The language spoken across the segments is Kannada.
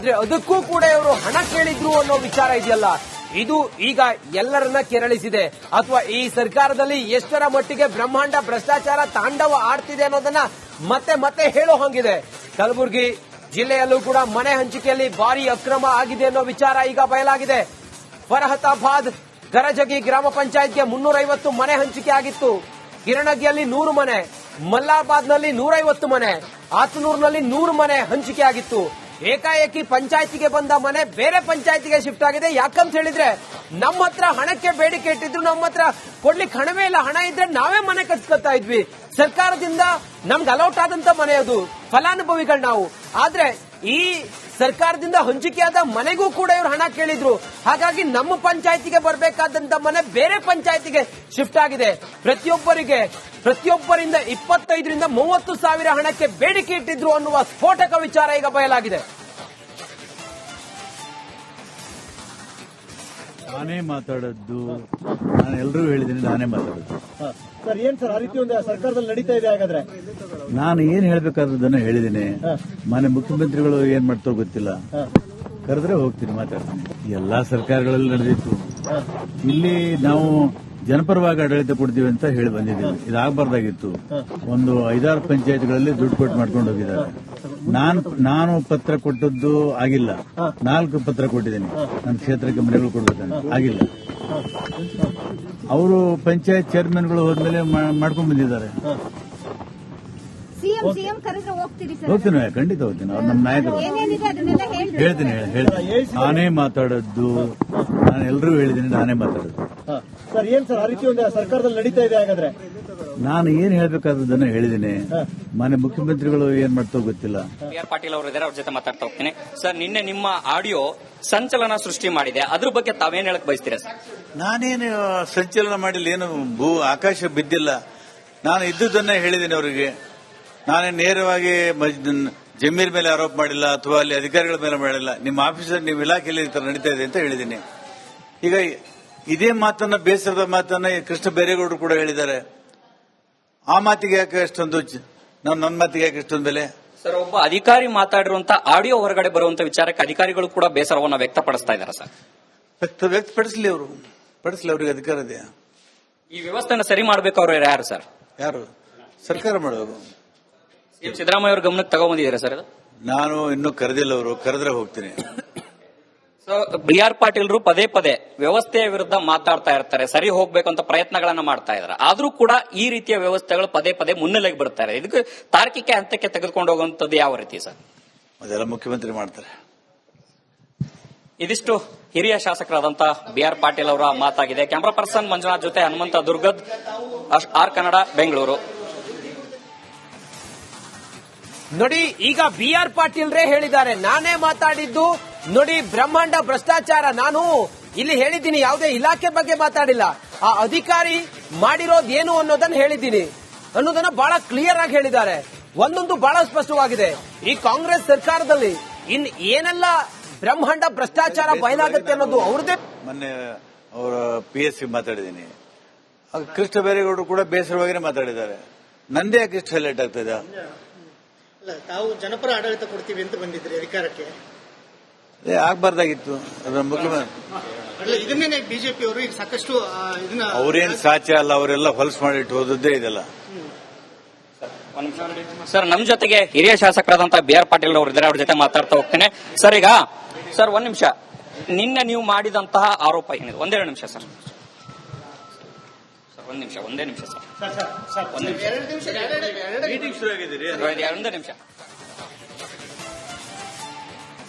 ಆದ್ರೆ ಅದಕ್ಕೂ ಕೂಡ ಇವರು ಹಣ ಕೇಳಿದ್ರು ಅನ್ನೋ ವಿಚಾರ ಇದೆಯಲ್ಲ, ಇದು ಈಗ ಎಲ್ಲರನ್ನ ಕೆರಳಿಸಿದೆ. ಅಥವಾ ಈ ಸರ್ಕಾರದಲ್ಲಿ ಎಷ್ಟರ ಮಟ್ಟಿಗೆ ಬ್ರಹ್ಮಾಂಡ ಭ್ರಷ್ಟಾಚಾರ ತಾಂಡವ ಆಡ್ತಿದೆ ಅನ್ನೋದನ್ನ ಮತ್ತೆ ಮತ್ತೆ ಹೇಳೋ ಹಂಗಿದೆ. ಕಲಬುರಗಿ ಜಿಲ್ಲೆಯಲ್ಲೂ ಕೂಡ ಮನೆ ಹಂಚಿಕೆಯಲ್ಲಿ ಭಾರಿ ಅಕ್ರಮ ಆಗಿದೆ ಅನ್ನೋ ವಿಚಾರ ಈಗ ಬಯಲಾಗಿದೆ. ಫರಹತಾಬಾದ್ ಗರಜಗಿ ಗ್ರಾಮ ಪಂಚಾಯತ್ಗೆ 350 ಮನೆ ಹಂಚಿಕೆ ಆಗಿತ್ತು. ಕಿರಣಗಿಯಲ್ಲಿ 100 ಮನೆ, ಮಲ್ಲಾಬಾದ್ನಲ್ಲಿ 150 ಮನೆ, ಆತನೂರ್ನಲ್ಲಿ 100 ಮನೆ ಹಂಚಿಕೆ ಆಗಿತ್ತು. ಏಕಾಏಕಿ ಪಂಚಾಯತಿಗೆ ಬಂದ ಮನೆ ಬೇರೆ ಪಂಚಾಯತಿಗೆ ಶಿಫ್ಟ್ ಆಗಿದೆ. ಯಾಕಂತ ಹೇಳಿದ್ರೆ ನಮ್ಮ ಹತ್ರ ಹಣಕ್ಕೆ ಬೇಡಿಕೆ ಇಟ್ಟಿದ್ರು, ನಮ್ಮ ಹತ್ರ ಕೊಡ್ಲಿಕ್ಕೆ ಹಣವೇ ಇಲ್ಲ. ಹಣ ಇದ್ರೆ ನಾವೇ ಮನೆ ಕಟ್ಸ್ಕೊತಾ ಇದ್ವಿ. ಸರ್ಕಾರದಿಂದ ನಮ್ಗೆ ಅಲೌಟ್ ಆದಂತ ಮನೆ ಅದು, ಫಲಾನುಭವಿಗಳು ನಾವು. ಆದ್ರೆ ಈ ಸರ್ಕಾರದಿಂದ ಹಂಚಿಕೆಯಾದ ಮನೆಗೂ ಕೂಡ ಇವರು ಹಣ ಕೇಳಿದ್ರು. ಹಾಗಾಗಿ ನಮ್ಮ ಪಂಚಾಯತಿಗೆ ಬರಬೇಕಾದಂತ ಮನೆ ಬೇರೆ ಪಂಚಾಯತಿಗೆ ಶಿಫ್ಟ್ ಆಗಿದೆ. ಪ್ರತಿಯೊಬ್ಬರಿಂದ 25ರಿಂದ 30 ಸಾವಿರ ಹಣಕ್ಕೆ ಬೇಡಿಕೆ ಇಟ್ಟಿದ್ರು ಅನ್ನುವ ಸ್ಫೋಟಕ ವಿಚಾರ ಈಗ ಬಯಲಾಗಿದೆ. ನಾನೇ ಮಾತಾಡದ್ದು, ನಾನು ಎಲ್ಲರೂ ಹೇಳಿದ್ದೀನಿ, ನಾನೇ ಮಾತಾಡೋದು. ಸರ್, ಏನ್ ಸರ್ ಆ ರೀತಿ ಒಂದು ಸರ್ಕಾರದಲ್ಲಿ ನಡೀತಾ ಇದೆ? ಹಾಗಾದ್ರೆ ನಾನು ಏನ್ ಹೇಳ್ಬೇಕಾದದನ್ನ ಹೇಳಿದ್ದೀನಿ. ಮಾನ್ಯ ಮುಖ್ಯಮಂತ್ರಿಗಳು ಏನ್ ಮಾಡ್ತಾರೋ ಗೊತ್ತಿಲ್ಲ, ಕರೆದ್ರೆ ಹೋಗ್ತೀನಿ, ಮಾತಾಡ್ತೀನಿ. ಎಲ್ಲಾ ಸರ್ಕಾರಗಳಲ್ಲಿ ನಡೆದಿತ್ತು. ಇಲ್ಲಿ ನಾವು ಜನಪರವಾಗಿ ಆಡಳಿತ ಕೊಡ್ತೀವಿ ಅಂತ ಹೇಳಿ ಬಂದಿದ್ದೀವಿ. ಇದಾಗಬಾರ್ದಾಗಿತ್ತು. ಒಂದು 5-6 ಪಂಚಾಯತ್ಗಳಲ್ಲಿ ದುಡ್ಡು ಕೊಟ್ಟು ಮಾಡ್ಕೊಂಡು ಹೋಗಿದ್ದಾರೆ. ನಾನು ಪತ್ರ ಕೊಟ್ಟದ್ದು ಆಗಿಲ್ಲ. 4 ಪತ್ರ ಕೊಟ್ಟಿದ್ದೀನಿ ನನ್ನ ಕ್ಷೇತ್ರಕ್ಕೆ ಮನೆಗಳು ಕೊಡ್ಬೇಕಂತ, ಆಗಿಲ್ಲ. ಅವರು ಪಂಚಾಯತ್ ಚೇರ್ಮನ್ಗಳು ಹೋದ್ಮೇಲೆ ಮಾಡ್ಕೊಂಡ್ ಬಂದಿದ್ದಾರೆ. ಹೋಗ್ತೀನಿ, ಖಂಡಿತ ಹೋಗ್ತೀನಿ. ಅವ್ರು ನಮ್ಮ ನಾಯಕರು. ಹೇಳ್ತೀನಿ. ನಾನೇ ಮಾತಾಡದ್ದು, ನಾನು ಎಲ್ಲರೂ ಹೇಳಿದ್ದೀನಿ, ನಾನೇ ಮಾತಾಡೋದು. ಸರ್, ಏನ್ ಸರ್ ಆ ರೀತಿ ಒಂದು ಸರ್ಕಾರದಲ್ಲಿ ನಡೀತಾ ಇದೆ? ಹಾಗಾದ್ರೆ ನಾನು ಏನ್ ಹೇಳ್ಬೇಕಾದದನ್ನ ಹೇಳಿದ್ದೀನಿ. ಮಾನ್ಯ ಮುಖ್ಯಮಂತ್ರಿಗಳು ಏನ್ ಮಾಡ್ತಾರೋ ಗೊತ್ತಿಲ್ಲ. ಆರ್ ಪಾಟೀಲ್ ಅವರು ಇದ್ದಾರೆ, ಅವ್ರ ಜೊತೆ ಮಾತಾಡ್ತಾ ಹೋಗ್ತೀನಿ. ಸರ್, ನಿನ್ನೆ ನಿಮ್ಮ ಆಡಿಯೋ ಸಂಚಲನ ಸೃಷ್ಟಿ ಮಾಡಿದೆ, ಅದ್ರ ಬಗ್ಗೆ ತಾವೇನ್ ಹೇಳಕ್ ಬಯಸ್ತೀರಾ ಸರ್? ನಾನೇನು ಸಂಚಲನ ಮಾಡಿಲ್ಲ, ಏನು ಆಕಾಶ ಬಿದ್ದಿಲ್ಲ. ನಾನು ಇದ್ದುದನ್ನೇ ಹೇಳಿದ್ದೀನಿ ಅವರಿಗೆ. ನಾನೇ ನೇರವಾಗಿ ಜಮೀರ್ ಮೇಲೆ ಆರೋಪ ಮಾಡಿಲ್ಲ, ಅಥವಾ ಅಲ್ಲಿ ಅಧಿಕಾರಿಗಳ ಮೇಲೆ ಮಾಡಿಲ್ಲ. ನಿಮ್ಮ ಆಫೀಸರ್, ನಿಮ್ಮ ಇಲಾಖೆಯಲ್ಲಿ ಈ ತರ ನಡೀತಾ ಇದೆ ಅಂತ ಹೇಳಿದ್ದೀನಿ. ಈಗ ಇದೇ ಮಾತನ್ನ, ಬೇಸರದ ಮಾತನ್ನ ಕೃಷ್ಣ ಬೈರೇಗೌಡರು ಕೂಡ ಹೇಳಿದ್ದಾರೆ. ಆ ಮಾತಿಗೆ ಯಾಕೆ ಅಷ್ಟೊಂದು, ನನ್ನ ಮಾತಿಗೆ ಯಾಕೆ ಅಷ್ಟೊಂದು ಬೆಲೆ? ಸರ್, ಒಬ್ಬ ಅಧಿಕಾರಿ ಮಾತಾಡಿರುವಂತ ಆಡಿಯೋ ಹೊರಗಡೆ ಬರುವಂತ ವಿಚಾರಕ್ಕೆ ಅಧಿಕಾರಿಗಳು ಕೂಡ ಬೇಸರವನ್ನ ವ್ಯಕ್ತಪಡಿಸ್ತಾ ಇದ್ದಾರೆ ಸರ್. ವ್ಯಕ್ತಪಡಿಸಲಿ, ಅವರು ಪಡಿಸಲಿ, ಅವ್ರಿಗೆ ಅಧಿಕಾರ ಇದೆ. ಈ ವ್ಯವಸ್ಥೆನ ಸರಿ ಮಾಡಬೇಕು ಅವರು ಯಾರು ಸರ್? ಯಾರು? ಸರ್ಕಾರ ಮಾಡಬೇಕು. ಸಿಎಂ ಸಿದ್ದರಾಮಯ್ಯ ಅವ್ರ ಗಮನಕ್ಕೆ ತಗೊಂಡ್ಬಂದಿದ್ದಾರೆ ಸರ್? ನಾನು ಇನ್ನೂ ಕರೆದಿಲ್ಲ, ಅವರು ಕರೆದ್ರೆ ಹೋಗ್ತೀನಿ. ಬಿ ಆರ್ ಪಾಟೀಲ್ರು ಪದೇ ಪದೇ ವ್ಯವಸ್ಥೆಯ ವಿರುದ್ಧ ಮಾತಾಡ್ತಾ ಇರ್ತಾರೆ, ಸರಿ ಹೋಗ್ಬೇಕು ಅಂತ ಪ್ರಯತ್ನಗಳನ್ನ ಮಾಡ್ತಾ ಇದ್ದಾರೆ. ಆದ್ರೂ ಕೂಡ ಈ ರೀತಿಯ ವ್ಯವಸ್ಥೆಗಳು ಪದೇ ಪದೇ ಮುನ್ನೆಲೆಗೆ ಬರ್ತಾ ಇದೆ. ಇದಕ್ಕೆ ತಾರ್ಕಿಕ ಹಂತಕ್ಕೆ ತೆಗೆದುಕೊಂಡು ಹೋಗುವಂತದ್ದು ಯಾವ ರೀತಿ ಸರ್? ಅದೆಲ್ಲ ಮುಖ್ಯಮಂತ್ರಿ ಮಾಡ್ತಾರೆ. ಇದಿಷ್ಟು ಹಿರಿಯ ಶಾಸಕರಾದಂತ ಬಿ ಆರ್ ಪಾಟೀಲ್ ಅವರ ಮಾತಾಗಿದೆ. ಕ್ಯಾಮರಾ ಪರ್ಸನ್ ಮಂಜುನಾಥ್ ಜೊತೆ ಹನುಮಂತ ದುರ್ಗದ್, ಆರ್ ಕನ್ನಡ, ಬೆಂಗಳೂರು. ನೋಡಿ, ಈಗ ಬಿ ಆರ್ ಪಾಟೀಲ್ರೇ ಹೇಳಿದ್ದಾರೆ, ನಾನೇ ಮಾತಾಡಿದ್ದು. ನೋಡಿ, ಬ್ರಹ್ಮಾಂಡ ಭ್ರಷ್ಟಾಚಾರ ನಾನು ಇಲ್ಲಿ ಹೇಳಿದ್ದೀನಿ, ಯಾವುದೇ ಇಲಾಖೆ ಬಗ್ಗೆ ಮಾತಾಡಿಲ್ಲ. ಆ ಅಧಿಕಾರಿ ಮಾಡಿರೋದೇನು ಅನ್ನೋದನ್ನ ಹೇಳಿದ್ದೀನಿ ಅನ್ನೋದನ್ನ ಬಹಳ ಕ್ಲಿಯರ್ ಆಗಿ ಹೇಳಿದ್ದಾರೆ. ಒಂದೊಂದು ಬಹಳ ಸ್ಪಷ್ಟವಾಗಿದೆ. ಈ ಕಾಂಗ್ರೆಸ್ ಸರ್ಕಾರದಲ್ಲಿ ಇನ್ ಏನೆಲ್ಲ ಬ್ರಹ್ಮಾಂಡ ಭ್ರಷ್ಟಾಚಾರ ಬಯಲಾಗುತ್ತೆ ಅನ್ನೋದು ಅವ್ರದೇ. ಮೊನ್ನೆ ಅವರ PSC ಮಾತಾಡಿದ್ದೀನಿ. ಕೃಷ್ಣ ಬೈರೇಗೌಡರು ಕೂಡ ಬೇಸರವಾಗಿಯೇ ಮಾತಾಡಿದ್ದಾರೆ. ನಂದೇ ಯಾಕೆ ಇಷ್ಟು ಹೈಲೈಟ್ ಆಗ್ತದೆ? ತಾವು ಜನಪರ ಆಡಳಿತ ಕೊಡ್ತೀವಿ ಅಂತ ಬಂದಿದ್ರಿ ಅಧಿಕಾರಕ್ಕೆ, ಆಗ್ಬಾರ್ದಾಗಿತ್ತು. ಅದರ ಮುಖ್ಯಮಂತ್ರಿ ಇದನ್ನೇ ಬಿಜೆಪಿ ಅವರು ಈಗ ಸಾಕಷ್ಟು ಅವ್ರೇನ್ ಸಾಧ್ಯ ಅಲ್ಲ, ಅವರೆಲ್ಲ ಹೊಲಸು ಮಾಡಿಟ್ಟು ಹೋದದ್ದೇ ಇದೆಲ್ಲ. ಸರ್, ನಮ್ ಜೊತೆಗೆ ಹಿರಿಯ ಶಾಸಕರಾದಂತಹ ಬಿ ಆರ್ ಪಾಟೀಲ್ ಅವರು ಇದ್ದಾರೆ, ಅವ್ರ ಜೊತೆ ಮಾತಾಡ್ತಾ ಹೋಗ್ತೇನೆ. ಸರ್, ಈಗ ಸರ್ ಒಂದ್ ನಿಮಿಷ, ನಿನ್ನೆ ನೀವು ಮಾಡಿದಂತಹ ಆರೋಪ ಏನಿದೆ? ಒಂದೇ ನಿಮಿಷ ಸರ್, ಒಂದೇ ನಿಮಿಷ ಸರ್, ಒಂದೇ ನಿಮಿಷ.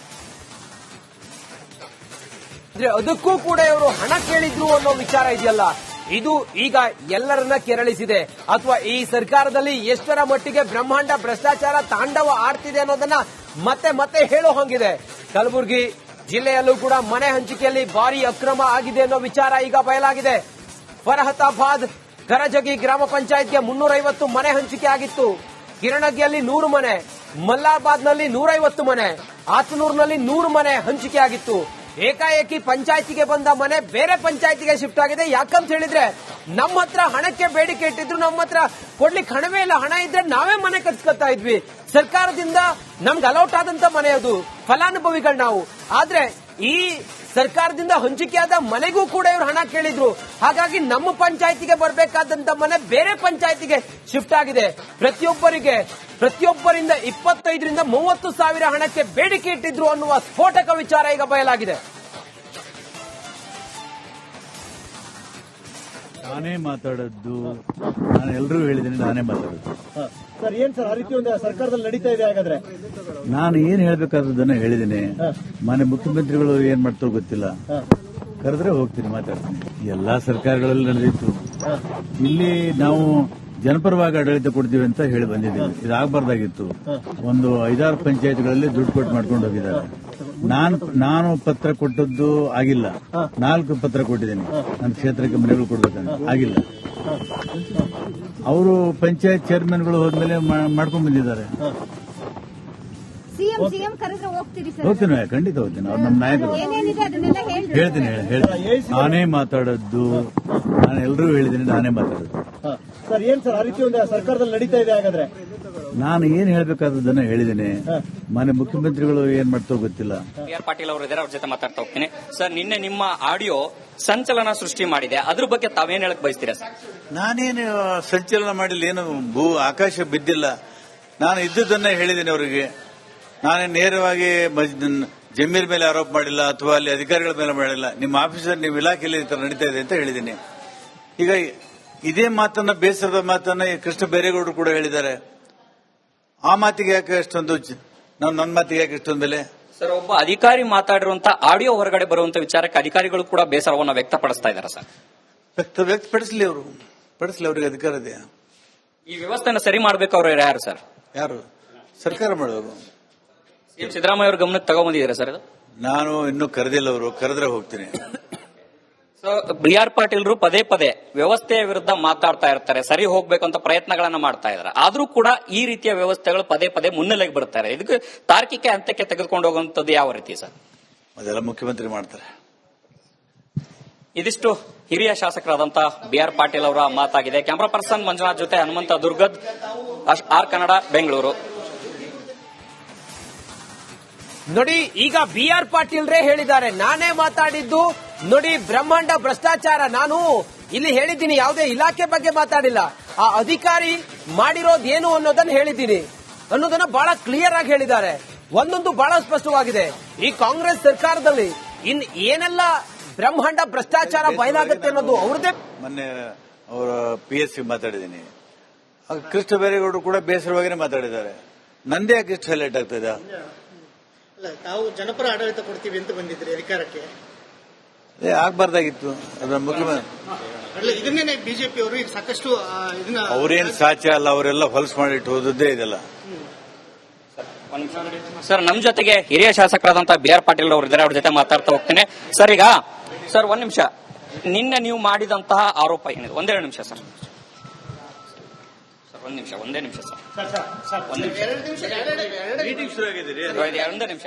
ಅದಕ್ಕೂ ಕೂಡ ಇವರು ಹಣ ಕೇಳಿದ್ರು ಅನ್ನೋ ವಿಚಾರ ಇದೆಯಲ್ಲ, ಇದು ಈಗ ಎಲ್ಲರನ್ನ ಕೆರಳಿಸಿದೆ. ಅಥವಾ ಈ ಸರ್ಕಾರದಲ್ಲಿ ಎಷ್ಟರ ಮಟ್ಟಿಗೆ ಬ್ರಹ್ಮಾಂಡ ಭ್ರಷ್ಟಾಚಾರ ತಾಂಡವ ಆಡ್ತಿದೆ ಅನ್ನೋದನ್ನ ಮತ್ತೆ ಮತ್ತೆ ಹೇಳೋ ಹಂಗಿದೆ. ಕಲಬುರಗಿ ಜಿಲ್ಲೆಯಲ್ಲೂ ಕೂಡ ಮನೆ ಹಂಚಿಕೆಯಲ್ಲಿ ಭಾರಿ ಅಕ್ರಮ ಆಗಿದೆ ಅನ್ನೋ ವಿಚಾರ ಈಗ ಬಯಲಾಗಿದೆ. ಫರಹತಾಬಾದ್ ಗರಜಗಿ ಗ್ರಾಮ ಪಂಚಾಯತ್ಗೆ 350 ಮನೆ ಹಂಚಿಕೆ ಆಗಿತ್ತು. ಕಿರಣಗಿಯಲ್ಲಿ 100 ಮನೆ, ಮಲ್ಲಾಬಾದ್ನಲ್ಲಿ 150 ಮನೆ, ಆತನೂರ್ನಲ್ಲಿ 100 ಮನೆ ಹಂಚಿಕೆ ಆಗಿತ್ತು. ಏಕಾಏಕಿ ಪಂಚಾಯತಿಗೆ ಬಂದ ಮನೆ ಬೇರೆ ಪಂಚಾಯತಿಗೆ ಶಿಫ್ಟ್ ಆಗಿದೆ. ಯಾಕಂತ ಹೇಳಿದ್ರೆ ನಮ್ಮ ಹತ್ರ ಹಣಕ್ಕೆ ಬೇಡಿಕೆ ಇಟ್ಟಿದ್ರು, ನಮ್ಮ ಹತ್ರ ಕೊಡ್ಲಿಕ್ಕೆ ಹಣವೇ ಇಲ್ಲ. ಹಣ ಇದ್ರೆ ನಾವೇ ಮನೆ ಕಟ್ಸ್ಕೊತಾ ಇದ್ವಿ. ಸರ್ಕಾರದಿಂದ ನಮ್ಗೆ ಅಲೌಟ್ ಆದಂತ ಮನೆ ಅದು, ಫಲಾನುಭವಿಗಳು ನಾವು. ಆದ್ರೆ ಈ ಸರ್ಕಾರದಿಂದ ಹಂಚಿಕೆಯಾದ ಮನೆಗೂ ಕೂಡ ಇವರು ಹಣ ಕೇಳಿದ್ರು. ಹಾಗಾಗಿ ನಮ್ಮ ಪಂಚಾಯತಿಗೆ ಬರಬೇಕಾದಂತ ಮನೆ ಬೇರೆ ಪಂಚಾಯತಿಗೆ ಶಿಫ್ಟ್ ಆಗಿದೆ. ಪ್ರತಿಯೊಬ್ಬರಿಂದ 25ರಿಂದ 30 ಸಾವಿರ ಹಣಕ್ಕೆ ಬೇಡಿಕೆ ಇಟ್ಟಿದ್ರು ಅನ್ನುವ ಸ್ಫೋಟಕ ವಿಚಾರ ಈಗ ಬಯಲಾಗಿದೆ. ನಾನೇ ಮಾತಾಡದ್ದು, ನಾನು ಎಲ್ಲರೂ ಹೇಳಿದ್ದೀನಿ, ನಾನೇ ಮಾತಾಡೋದು. ಸರ್ ಏನ್ ಸರ್ ಆ ರೀತಿ ಒಂದು ಸರ್ಕಾರದಲ್ಲಿ ನಡೀತಾ ಇದೆ? ಹಾಗಾದ್ರೆ ನಾನು ಏನ್ ಹೇಳ್ಬೇಕಾದದನ್ನ ಹೇಳಿದ್ದೀನಿ. ಮಾನ್ಯ ಮುಖ್ಯಮಂತ್ರಿಗಳು ಏನ್ ಮಾಡ್ತಾರೋ ಗೊತ್ತಿಲ್ಲ, ಕರೆದ್ರೆ ಹೋಗ್ತೀನಿ, ಮಾತಾಡ್ತೀನಿ. ಎಲ್ಲಾ ಸರ್ಕಾರಗಳಲ್ಲಿ ನಡೆದಿತ್ತು. ಇಲ್ಲಿ ನಾವು ಜನಪರವಾಗಿ ಆಡಳಿತ ಕೊಡ್ತೀವಿ ಅಂತ ಹೇಳಿ ಬಂದಿದ್ದೀವಿ. ಇದಾಗಬಾರ್ದಾಗಿತ್ತು. ಒಂದು 5-6 ಪಂಚಾಯತ್ಗಳಲ್ಲಿ ದುಡ್ಡು ಕೊಟ್ಟು ಮಾಡ್ಕೊಂಡು ಹೋಗಿದ್ದಾರೆ. ನಾನು ಪತ್ರ ಕೊಟ್ಟದ್ದು ಆಗಿಲ್ಲ. 4 ಪತ್ರ ಕೊಟ್ಟಿದ್ದೀನಿ ನನ್ನ ಕ್ಷೇತ್ರಕ್ಕೆ ಮನೆಗಳು ಕೊಡ್ಬೇಕಂತ, ಆಗಿಲ್ಲ. ಅವರು ಪಂಚಾಯತ್ ಚೇರ್ಮನ್ಗಳು ಹೋದ್ಮೇಲೆ ಮಾಡ್ಕೊಂಡ್ ಬಂದಿದ್ದಾರೆ. ಹೋಗ್ತೀನಿ, ಖಂಡಿತ ಹೋಗ್ತೀನಿ. ಅವ್ರು ನಮ್ಮ ನಾಯಕರು. ಹೇಳ್ತೀನಿ. ನಾನೇ ಮಾತಾಡದ್ದು, ನಾನು ಎಲ್ಲರೂ ಹೇಳಿದ್ದೀನಿ, ನಾನೇ ಮಾತಾಡೋದು. ಸರ್ ಏನ್ ಸರ್ ಆ ರೀತಿ ಒಂದು ಸರ್ಕಾರದಲ್ಲಿ ನಡೀತಾ ಇದೆ? ಹಾಗಾದ್ರೆ ನಾನು ಏನ್ ಹೇಳ್ಬೇಕಾದದನ್ನ ಹೇಳಿದ್ದೀನಿ. ಮಾನ್ಯ ಮುಖ್ಯಮಂತ್ರಿಗಳು ಏನ್ ಮಾಡ್ತಾರೋ ಗೊತ್ತಿಲ್ಲ. BR ಪಾಟೀಲ್ ಅವರು ಇದ್ದಾರೆ, ಅವ್ರ ಜೊತೆ ಮಾತಾಡ್ತಾ ಹೋಗ್ತೀನಿ. ಸರ್, ನಿನ್ನೆ ನಿಮ್ಮ ಆಡಿಯೋ ಸಂಚಲನ ಸೃಷ್ಟಿ ಮಾಡಿದೆ, ಅದ್ರ ಬಗ್ಗೆ ತಾವೇನ್ ಹೇಳಕ್ ಬಯಸ್ತೀರಾ ಸರ್? ನಾನೇನು ಸಂಚಲನ ಮಾಡಿಲ್ಲ, ಏನು ಆಕಾಶ ಬಿದ್ದಿಲ್ಲ. ನಾನು ಇದ್ದದನ್ನ ಹೇಳಿದ್ದೀನಿ ಅವರಿಗೆ. ನಾನೇ ನೇರವಾಗಿ ಜಮೀರ್ ಮೇಲೆ ಆರೋಪ ಮಾಡಿಲ್ಲ ಅಥವಾ ಅಲ್ಲಿ ಅಧಿಕಾರಿಗಳ ಮೇಲೆ ಮಾಡಿಲ್ಲ. ನಿಮ್ಮ ಆಫೀಸರ್, ನಿಮ್ಮ ಇಲಾಖೆಯಲ್ಲಿ ಈ ತರ ನಡೀತಾ ಇದೆ ಅಂತ ಹೇಳಿದ್ದೀನಿ. ಈಗ ಇದೇ ಮಾತನ್ನ, ಬೇಸರದ ಮಾತನ್ನ ಕೃಷ್ಣ ಬೈರೇಗೌಡರು ಕೂಡ ಹೇಳಿದ್ದಾರೆ. ಆ ಮಾತಿಗೆ ಯಾಕೆ ಅಷ್ಟೊಂದು, ನನ್ನ ಮಾತಿಗೆ ಯಾಕೆ ಇಷ್ಟೊಂದು ಬೆಲೆ? ಸರ್, ಒಬ್ಬ ಅಧಿಕಾರಿ ಮಾತಾಡಿರುವಂತ ಆಡಿಯೋ ಹೊರಗಡೆ ಬರುವಂತ ವಿಚಾರಕ್ಕೆ ಅಧಿಕಾರಿಗಳು ಕೂಡ ಬೇಸರವನ್ನು ವ್ಯಕ್ತಪಡಿಸ್ತಾ ಇದ್ದಾರೆ ಸರ್. ವ್ಯಕ್ತಪಡಿಸಲಿ, ಅವರು ಪಡಿಸಲಿ, ಅವರಿಗೆ ಅಧಿಕಾರ ಇದೆ. ಈ ವ್ಯವಸ್ಥೆನ ಸರಿ ಮಾಡಬೇಕು ಅವರು ಯಾರು ಸರ್? ಯಾರು? ಸರ್ಕಾರ ಮಾಡಬೇಕು. ಸಿಎಂ ಸಿದ್ದರಾಮಯ್ಯ ಅವ್ರ ಗಮನಕ್ಕೆ ತಗೊಂಡ್ಬಂದಿದ್ದಾರೆ ಸರ್ ಇದು? ನಾನು ಇನ್ನೂ ಕರೆದಿಲ್ಲ, ಅವರು ಕರೆದ್ರೆ ಹೋಗ್ತೀನಿ. ಸೊ BR ಪಾಟೀಲ್ರು ಪದೇ ಪದೇ ವ್ಯವಸ್ಥೆಯ ವಿರುದ್ಧ ಮಾತಾಡ್ತಾ ಇರ್ತಾರೆ, ಸರಿ ಹೋಗ್ಬೇಕು ಅಂತ ಪ್ರಯತ್ನಗಳನ್ನ ಮಾಡ್ತಾ ಇದ್ದಾರೆ. ಆದ್ರೂ ಕೂಡ ಈ ರೀತಿಯ ವ್ಯವಸ್ಥೆಗಳು ಪದೇ ಪದೇ ಮುನ್ನೆಲೆಗೆ ಬರ್ತಾರೆ. ಇದಕ್ಕೆ ತಾರ್ಕಿಕ ಹಂತಕ್ಕೆ ತೆಗೆದುಕೊಂಡು ಹೋಗುವಂತದ್ದು ಯಾವ ರೀತಿ ಸರ್? ಅದೆಲ್ಲ ಮುಖ್ಯಮಂತ್ರಿ ಮಾಡ್ತಾರೆ. ಇದಿಷ್ಟು ಹಿರಿಯ ಶಾಸಕರಾದಂತಹ BR ಪಾಟೀಲ್ ಅವರ ಮಾತಾಗಿದೆ. ಕ್ಯಾಮರಾ ಪರ್ಸನ್ ಮಂಜುನಾಥ್ ಜೊತೆ ಹನುಮಂತ ದುರ್ಗದ್, ಆರ್ ಕನ್ನಡ, ಬೆಂಗಳೂರು. ನೋಡಿ, ಈಗ BR ಪಾಟೀಲ್ರೇ ಹೇಳಿದ್ದಾರೆ, ನಾನೇ ಮಾತಾಡಿದ್ದು. ನೋಡಿ, ಬ್ರಹ್ಮಾಂಡ ಭ್ರಷ್ಟಾಚಾರ ನಾನು ಇಲ್ಲಿ ಹೇಳಿದ್ದೀನಿ, ಯಾವುದೇ ಇಲಾಖೆ ಬಗ್ಗೆ ಮಾತಾಡಿಲ್ಲ. ಆ ಅಧಿಕಾರಿ ಮಾಡಿರೋದೇನು ಅನ್ನೋದನ್ನ ಹೇಳಿದ್ದೀನಿ ಅನ್ನೋದನ್ನ ಬಹಳ ಕ್ಲಿಯರ್ ಆಗಿ ಹೇಳಿದ್ದಾರೆ. ಒಂದೊಂದು ಬಹಳ ಸ್ಪಷ್ಟವಾಗಿದೆ. ಈ ಕಾಂಗ್ರೆಸ್ ಸರ್ಕಾರದಲ್ಲಿ ಇನ್ ಏನೆಲ್ಲ ಬ್ರಹ್ಮಾಂಡ ಭ್ರಷ್ಟಾಚಾರ ಬಯಲಾಗುತ್ತೆ ಅನ್ನೋದು ಅವ್ರದೇ. ಮೊನ್ನೆ ಅವರ PSC ಮಾತಾಡಿದ್ದೀನಿ. ಕೃಷ್ಣ ಬೈರೇಗೌಡರು ಕೂಡ ಬೇಸರವಾಗಿನೇ ಮಾತಾಡಿದ್ದಾರೆ. ನಂದೇ ಯಾಕೆ ಇಷ್ಟು ಹೈಲೈಟ್ ಆಗ್ತದೆ? ಅಲ್ಲ, ತಾವು ಜನಪರ ಆಡಳಿತ ಕೊಡ್ತೀವಿ ಅಂತ ಬಂದಿದ್ರಿ ಅಧಿಕಾರಕ್ಕೆ. ಆಗ್ಬಾರ್ದಾಗಿತ್ತು. ಅದರ ಮುಖ್ಯಮಂತ್ರಿ ಇದನ್ನೇ ಬಿಜೆಪಿ ಅವರು ಈಗ ಸಾಕಷ್ಟು ಇದನ್ನ, ಅವ್ರೇನ್ ಸಾಧ್ಯ ಅಲ್ಲ, ಅವರೆಲ್ಲ ಹೊಲಸು ಮಾಡಿಟ್ಟು ಹೋದದ್ದೇ ಇದೆಲ್ಲ. ಸರ್, ನಮ್ ಜೊತೆಗೆ ಹಿರಿಯ ಶಾಸಕರಾದಂತಹ BR ಪಾಟೀಲ್ ಅವರು ಇದ್ದಾರೆ, ಅವ್ರ ಜೊತೆ ಮಾತಾಡ್ತಾ ಹೋಗ್ತೇನೆ. ಸರ್, ಈಗ ಸರ್ ಒಂದ್ ನಿಮಿಷ, ನಿನ್ನೆ ನೀವು ಮಾಡಿದಂತಹ ಆರೋಪ ಏನಿದೆ? ಒಂದೆರಡು ನಿಮಿಷ ಸರ್. ಒಂದೇ ನಿಮಿಷ ಸರ್, ಒಂದೇ ನಿಮಿಷ. ಮೀಟಿಂಗ್ ಶುರು ಆಗಿದ್ದೀರಿ? ಒಂದೇ ನಿಮಿಷ.